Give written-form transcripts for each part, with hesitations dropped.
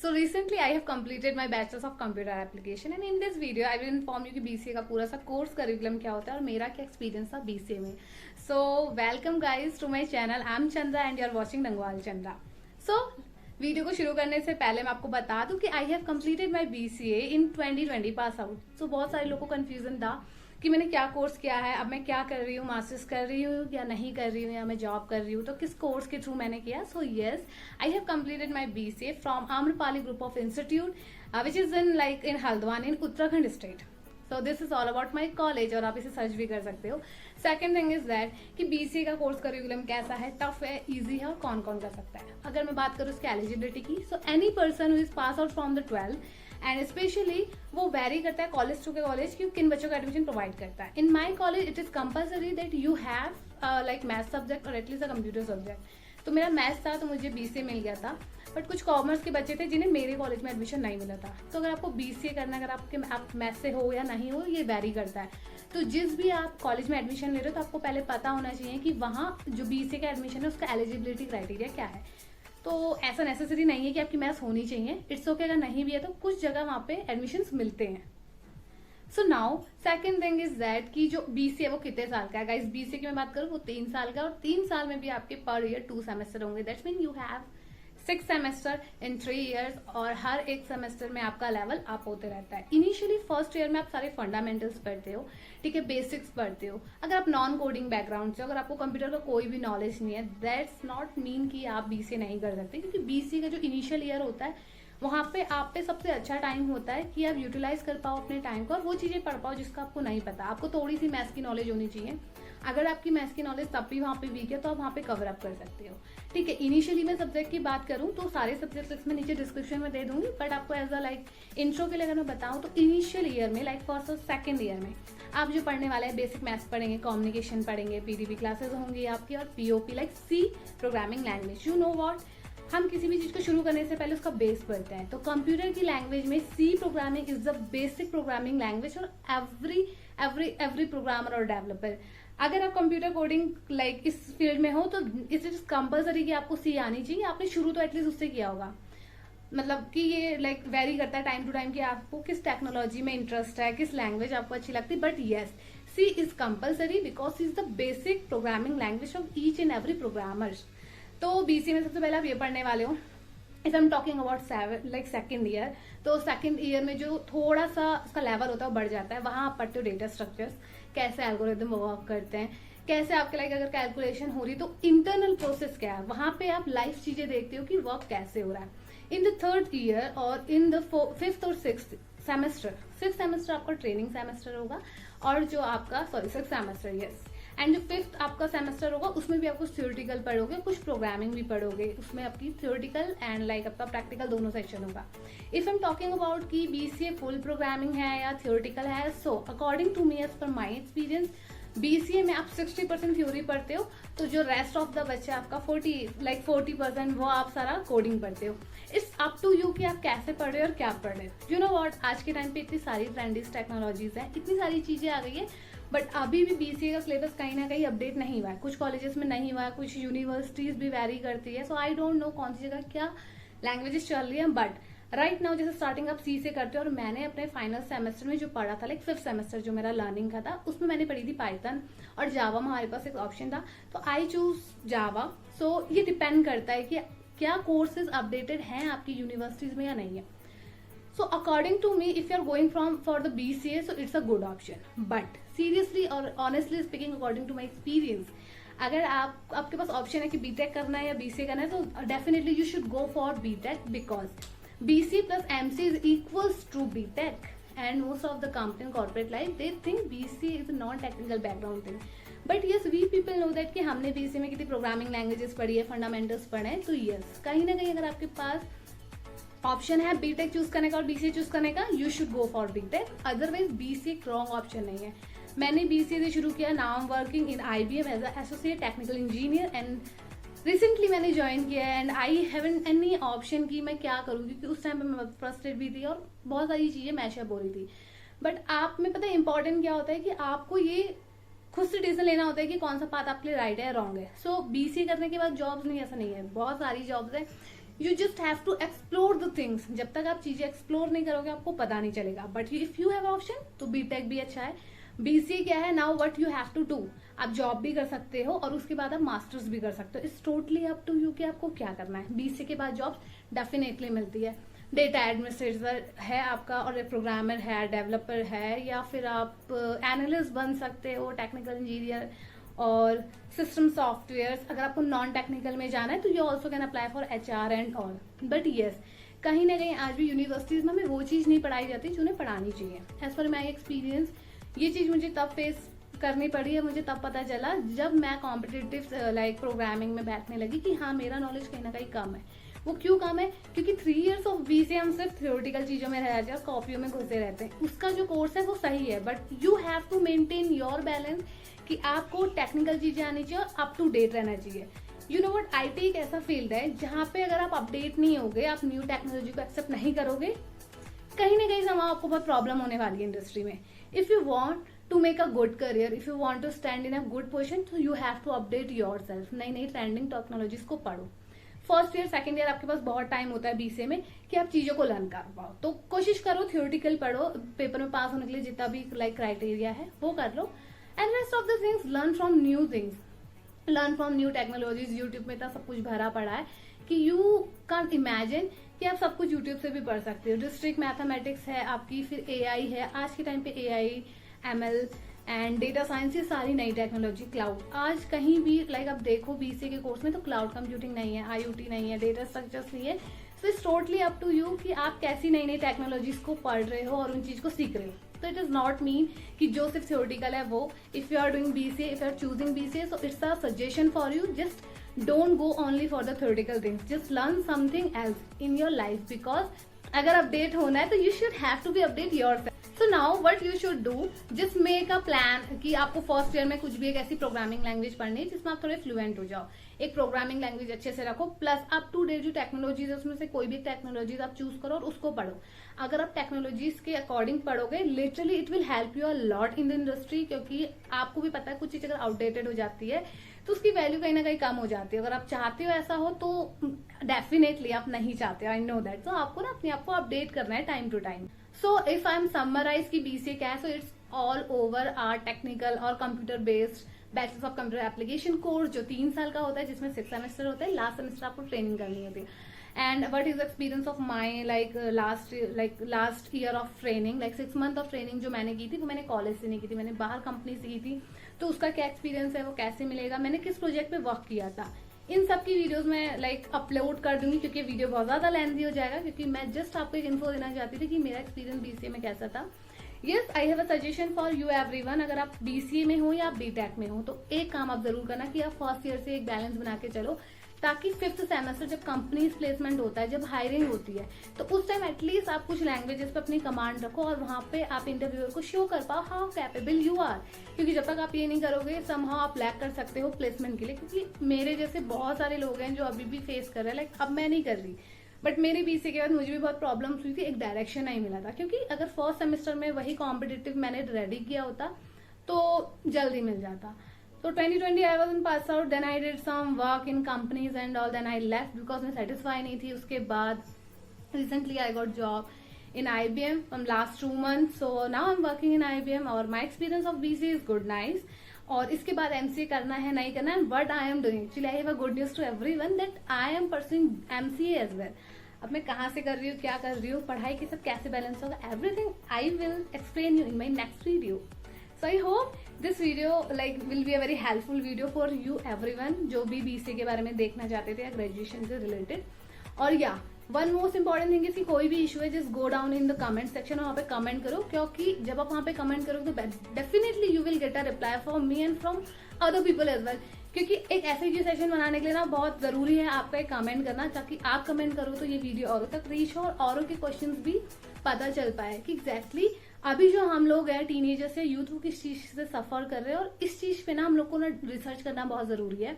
So recently I have completed my bachelor's of computer application and in this video I will inform you कि BCA का पूरा सा course curriculum क्या होता है और मेरा क्या एक्सपीरियंस था BCA में. So welcome guys to my channel. I'm Chandra and you are watching Dangwal Chandra. So video को शुरू करने से पहले मैं आपको बता दूं कि I have completed my BCA in 2020 pass out. So बहुत सारे लोगों को कंफ्यूजन था कि मैंने क्या कोर्स किया है, अब मैं क्या कर रही हूँ, मास्टर्स कर रही हूँ या नहीं कर रही हूँ, या मैं जॉब कर रही हूँ, तो किस कोर्स के थ्रू मैंने किया. So yes, I have completed my BCA from Amrapali group of institute which is in Haldwani in Uttarakhand state. So this is all about my college और आप इसे सर्च भी कर सकते हो. सेकेंड थिंग इज दैट कि BCA का कोर्स करिकुलम कैसा है, टफ है, ईजी है और कौन कौन कर सकता है. अगर मैं बात करूँ उसकी एलिजिबिलिटी की, so any person who is pass out from the 12 and specially वो वेरी करता है कॉलेज टू के कॉलेज कि किन बच्चों को एडमिशन प्रोवाइड करता है. In my college it is compulsory that you have like math subject और एटलीस्ट अ कंप्यूटर सब्जेक्ट. तो मेरा मैथ्स था तो मुझे BCA मिल गया था, बट कुछ कॉमर्स के बच्चे थे जिन्हें मेरे कॉलेज में एडमिशन नहीं मिला था. तो अगर आपको BCA करना, अगर आप मैथ से हो या नहीं हो, ये वेरी करता है. तो जिस भी आप कॉलेज में एडमिशन ले रहे हो तो आपको पहले पता होना चाहिए कि वहाँ जो BCA का एडमिशन है उसका एलिजिबिलिटी क्राइटेरिया क्या है. तो ऐसा नेसेसरी नहीं है कि आपकी मैथ्स होनी चाहिए. इट्स ओके अगर नहीं भी है तो कुछ जगह वहाँ पे एडमिशन मिलते हैं. So now second thing is that कि जो BCA वो कितने साल का है. गाइस BCA की मैं बात करूँ वो 3 साल का, और 3 साल में भी आपके पर ईयर 2 सेमेस्टर होंगे. That's mean you have 6 semester in 3 years और हर एक सेमेस्टर में आपका लेवल अप होते रहता है. इनिशियली फर्स्ट ईयर में आप सारे फंडामेंटल्स पढ़ते हो, ठीक है, बेसिक्स पढ़ते हो. अगर आप नॉन कोडिंग बैकग्राउंड से, अगर आपको कंप्यूटर का कोई भी नॉलेज नहीं है, दैट्स नॉट मीन कि आप BCA नहीं कर सकते. क्योंकि BCA का जो इनिशियल ईयर होता है वहाँ पे आप पे सबसे अच्छा टाइम होता है कि आप यूटिलाइज कर पाओ अपने टाइम को और वो चीजें पढ़ पाओ जिसका आपको नहीं पता. आपको थोड़ी सी मैथ्स की नॉलेज होनी चाहिए. अगर आपकी मैथ्स की नॉलेज तब भी वहाँ पे वीक है तो आप वहाँ पे कवर अप कर सकते हो, ठीक है. इनिशियली मैं सब्जेक्ट की बात करूँ तो सारे सब्जेक्ट्स मैं नीचे डिस्क्रिप्शन में दे दूंगी, बट आपको एज अ लाइक इंट्रो के लिए अगर मैं बताऊँ तो इनिशियल ईयर में लाइक फर्स्ट और सेकेंड ईयर में आप जो पढ़ने वाले हैं, बेसिक मैथ्स पढ़ेंगे, कम्युनिकेशन पढ़ेंगे, PDB क्लासेस होंगी आपकी, और POP like C programming language. You know what, हम किसी भी चीज को शुरू करने से पहले उसका बेस पढ़ते हैं. तो कंप्यूटर की लैंग्वेज में C programming is the basic programming language और एवरी प्रोग्रामर और डेवलपर. अगर आप कंप्यूटर कोडिंग लाइक इस फील्ड में हो तो इट इज कंपल्सरी कि आपको C आनी चाहिए. आपने शुरू तो एटलीस्ट उससे किया होगा. मतलब कि ये लाइक वेरी करता है टाइम टू टाइम कि आपको किस टेक्नोलॉजी में इंटरेस्ट है, किस लैंग्वेज आपको अच्छी लगती है. But yes, C is compulsory because is the basic programming language of each and every programmers. तो BCA में सबसे पहले आप ये पढ़ने वाले हो. If I am talking about like second year, तो सेकेंड ईयर में जो थोड़ा सा उसका लेवल होता है वो बढ़ जाता है. वहां आप पढ़ते हो डेटा स्ट्रक्चर्स, कैसे एल्गोरिदम वर्क करते हैं, कैसे आपके लाइक अगर कैलकुलेशन हो रही तो इंटरनल प्रोसेस क्या है. वहां पे आप लाइव चीजें देखते हो कि वर्क कैसे हो रहा है. इन द थर्ड ईयर और इन द फिफ्थ और सिक्स्थ सेमेस्टर आपका ट्रेनिंग सेमेस्टर होगा, और जो आपका सिक्स सेमेस्टर, यस, एंड जो फिफ्थ आपका सेमेस्टर होगा उसमें भी आप कुछ थ्योरेटिकल पढ़ोगे, कुछ प्रोग्रामिंग भी पढ़ोगे. उसमें आपकी थ्योरेटिकल एंड लाइक आपका प्रैक्टिकल दोनों सेक्शन होगा. If I am talking about कि BCA फुल प्रोग्रामिंग है या थ्योरेटिकल है, so according to me as per my experience BCA में आप 60% थ्योरी पढ़ते हो, तो जो रेस्ट ऑफ द बच्चा आपका 40% वो आप सारा कोडिंग पढ़ते हो. इट्स अप टू यू कि आप कैसे पढ़ रहे हो और क्या पढ़ रहे हो. यू नो व्हाट, आज के टाइम पे इतनी सारी ट्रेंडिंग टेक्नोलॉजीज हैं, इतनी सारी चीजें आ गई है, बट अभी भी BCA का सिलेबस कहीं ना कहीं अपडेट नहीं हुआ है. कुछ कॉलेजेस में नहीं हुआ है, कुछ यूनिवर्सिटीज भी वेरी करती है. सो आई डोंट नो कौन सी जगह क्या लैंग्वेजेस चल रही है. बट राइट नाउ जैसे स्टार्टिंग आप C से करते हो, और मैंने अपने फाइनल सेमेस्टर में जो पढ़ा था, लाइक फिफ्थ सेमेस्टर जो मेरा लर्निंग का था, उसमें मैंने पढ़ी थी पाइथन और जावा में हमारे पास एक ऑप्शन था, तो आई चूज जावा. सो ये डिपेंड करता है कि क्या कोर्सेज अपडेटेड हैं आपकी यूनिवर्सिटीज में या नहीं है. So according to me, if you are going for the BCA, so it's a good option. But seriously or honestly speaking, according to my experience, अगर आपके पास ऑप्शन है कि BTech करना है या BCA करना है, तो definitely you should go for BTech because BCA plus MC is equals to BTech. And most of the company and corporate life, they think BCA is a non-technical background thing. But yes, we people know that कि हमने BCA में कितनी programming languages पढ़ी है, fundamentals पढ़े हैं. तो yes, कहीं ना कहीं अगर आपके पास ऑप्शन है BTech चूज करने का और BCA चूज करने का, you should go for BTech. Otherwise BCA एक रॉन्ग ऑप्शन नहीं है. मैंने BCA से शुरू किया. Now I am working in IBM as associate technical engineer and recently मैंने ज्वाइन किया है. And I haven't any option की मैं क्या करूँ, क्योंकि उस टाइम पे मैं फ्रस्ट्रेट भी थी और बहुत सारी चीजें मैशअप हो रही थी. बट आप में पता है इंपॉर्टेंट क्या होता है कि आपको ये खुद से डिसीजन लेना होता है कि कौन सा पाथ आपके लिए राइट है या रॉन्ग है. सो BCA करने के बाद जॉब्स नहीं, ऐसा नहीं है. बहुत सारी जॉब्स है you just have to explore the things. जब तक आप चीजें एक्सप्लोर नहीं करोगे आपको पता नहीं चलेगा। But if you have option तो बीटेक भी अच्छा है। बीसीए क्या है, now what you have to do, आप जॉब भी कर सकते हो और उसके बाद आप मास्टर्स भी कर सकते हो। It's totally up to you कि आपको क्या करना है। बीसीए के बाद जॉब डेफिनेटली मिलती है। डेटा एडमिनिस्ट्रेटर है आपका, और प्रोग्रामर है, डेवलपर है, या फिर आप एनालिस्ट बन सकते हो, टेक्निकल इंजीनियर और सिस्टम सॉफ्टवेयर। अगर आपको नॉन टेक्निकल में जाना है तो you also can apply for HR and all. But yes, कहीं ना कहीं आज भी यूनिवर्सिटीज में हमें वो चीज नहीं पढ़ाई जाती जो उन्हें पढ़ानी चाहिए। एज पर माई एक्सपीरियंस, ये चीज मुझे तब फेस करनी पड़ी है, मुझे तब पता चला जब मैं कॉम्पिटिटिव लाइक प्रोग्रामिंग में बैठने लगी कि हाँ मेरा नॉलेज कहीं ना कहीं कम है। वो क्यों कम है? क्योंकि 3 years ऑफ बीसीए हम सिर्फ थ्योरेटिकल चीजों में रह जाते हैं और कॉपियों में घुसे रहते हैं। उसका जो कोर्स है वो सही है, but you have to maintain your balance कि आपको टेक्निकल चीजें आनी चाहिए और अप टू डेट रहना चाहिए। यू नो व्हाट, आईटी एक ऐसा फील्ड है जहाँ पे अगर आप अपडेट नहीं होगे, आप न्यू टेक्नोलॉजी को एक्सेप्ट नहीं करोगे, कहीं ना कहीं समय आपको बहुत प्रॉब्लम होने वाली है इंडस्ट्री में। If you want to make a good career, if you want to stand in a good position, तो you have to update yourself. नई नई ट्रेंडिंग टेक्नोलॉजीज को पढ़ो। फर्स्ट ईयर सेकंड ईयर आपके पास बहुत टाइम होता है बीसीए में कि आप चीजों को लर्न कर पाओ। तो कोशिश करो थ्योरेटिकल पढ़ो, पेपर में पास होने के लिए जितना भी लाइक क्राइटेरिया है वो कर लो। And rest of the things learn from new things, learn from new technologies. YouTube में इतना सब कुछ भरा पड़ा है कि यू कांट इमेजिन कि आप सब कुछ यूट्यूब से भी पढ़ सकते हो। डिस्ट्रिक्ट मैथमेटिक्स है आपकी, फिर एआई है, आज के टाइम पे AI, ML and data science, ये सारी नई टेक्नोलॉजी। क्लाउड, आज कहीं भी लाइक आप देखो बीसीए के कोर्स में तो क्लाउड कंप्यूटिंग नहीं है, आईओटी नहीं है, डेटा स्ट्रक्चर्स नहीं है। So it's totally up to you कि आप कैसी नई नई टेक्नोलॉजीज को पढ़ रहे हो और उन चीज को सीख रहे हो। तो इट इज नॉट मीन कि जो सिर्फ थ्योरेटिकल है वो। If you are doing BCA, if you are choosing BCA, so it's a suggestion for you, just don't go only for the theoretical things, just learn something else in your life. Because अगर update होना है तो you should have to be update yourself. So now what you should do, just make a plan कि आपको first year में कुछ भी एक ऐसी प्रोग्रामिंग लैंग्वेज पढ़नी है जिसमें आप थोड़े फ्लुएंट हो जाओ। एक प्रोग्रामिंग लैंग्वेज अच्छे से रखो, प्लस अप टू डेट जो टेक्नोलॉजीज है उसमें से कोई भी टेक्नोलॉजीज आप चूज करो और उसको पढ़ो। अगर आप टेक्नोलॉजीज के अकॉर्डिंग पढ़ोगे, literally it will help you a lot in the industry. क्योंकि आपको भी पता है कुछ चीज अगर आउटडेटेड हो जाती है तो उसकी वैल्यू कहीं ना कहीं कम हो जाती है। अगर आप चाहते हो ऐसा हो तो डेफिनेटली आप नहीं चाहते, आई नो दैट। तो आपको ना अपने आप को अपडेट करना है time to time. So if I am summarise की बीसीए क्या है, so it's all over are technical और computer based bachelors of computer application course, जो 3 साल का होता है, जिसमें 6 सेमेस्टर होता है। लास्ट सेमेस्टर आपको ट्रेनिंग करनी होती है। And what is experience of my last year of training, like 6 month of training जो मैंने की थी वो मैंने कॉलेज से नहीं की थी, मैंने बाहर कंपनी से की थी। तो उसका क्या एक्सपीरियंस है, वो कैसे मिलेगा, मैंने किस प्रोजेक्ट पे वर्क किया था, इन सब की वीडियोस मैं अपलोड कर दूंगी। क्योंकि वीडियो बहुत ज्यादा लेंथी हो जाएगा, क्योंकि मैं जस्ट आपको एक इन्फो देना चाहती थी कि मेरा एक्सपीरियंस बीसीए में कैसा था। Yes, I have a suggestion for you everyone. अगर आप बीसीए में हो या आप बीटेक में हो तो एक काम आप जरूर करना कि आप फर्स्ट ईयर से एक बैलेंस बना के चलो, ताकि 5th सेमेस्टर जब कंपनीज प्लेसमेंट होता है, जब हायरिंग होती है, तो उस टाइम एटलीस्ट आप कुछ लैंग्वेजेस पे अपनी कमांड रखो और वहां पे आप इंटरव्यूअर को शो कर पाओ हाउ कैपेबल यू आर। क्योंकि जब तक आप ये नहीं करोगे समहाउ आप लैक कर सकते हो प्लेसमेंट के लिए। क्योंकि मेरे जैसे बहुत सारे लोग हैं जो अभी भी फेस कर रहे हैं, अब मैं नहीं कर रही, बट मेरे बीसीए के बाद मुझे भी बहुत प्रॉब्लम्स हुई थी, एक डायरेक्शन नहीं मिला था। क्योंकि अगर फर्स्ट सेमेस्टर में वही कॉम्पिटिटिव मैंने रेडी किया होता तो जल्दी मिल जाता। So 2020 I wasn't pass out, then I did some work in companies and all, then I left because मैं satisfy नहीं थी। उसके बाद recently I got job in IBM from last 2 months, so now I'm working in IBM और my experience of BCA is good, nice। और इसके बाद MCA करना है नहीं करना है, but I am doing, actually I have a good news to everyone that I am pursuing MCA as well। अब मैं कहाँ से कर रही हूँ, क्या कर रही हूँ, पढ़ाई के साथ कैसे बैलेंस होगा, everything I will explain you in my next video। So I hope this video will be a very helpful video for you everyone जो भी BCA के बारे में देखना चाहते थे या ग्रेजुएशन से रिलेटेड। और या one most important thing is कि कोई भी इशू है just go down in the comment section और वहाँ पे कमेंट करो। क्योंकि जब आप वहाँ पे कमेंट करोगे तो definitely you will get a reply from me and from other people as well. क्योंकि एक FAQ सेशन बनाने के लिए ना बहुत जरूरी है आपका एक कमेंट करना, ताकि आप कमेंट करो तो ये वीडियो औरों तक रीच हो और औरों के क्वेश्चंस भी पता चल पाए कि एग्जैक्टली अभी जो हम लोग हैं टीनेजर्स या यूथ, वो किस चीज से सफर कर रहे हैं। और इस चीज पे ना हम लोग को ना रिसर्च करना बहुत जरूरी है।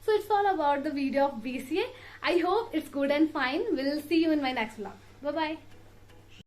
So it's all about the video of BCA। I hope it's good and fine. Will see you in my next vlog. Bye bye.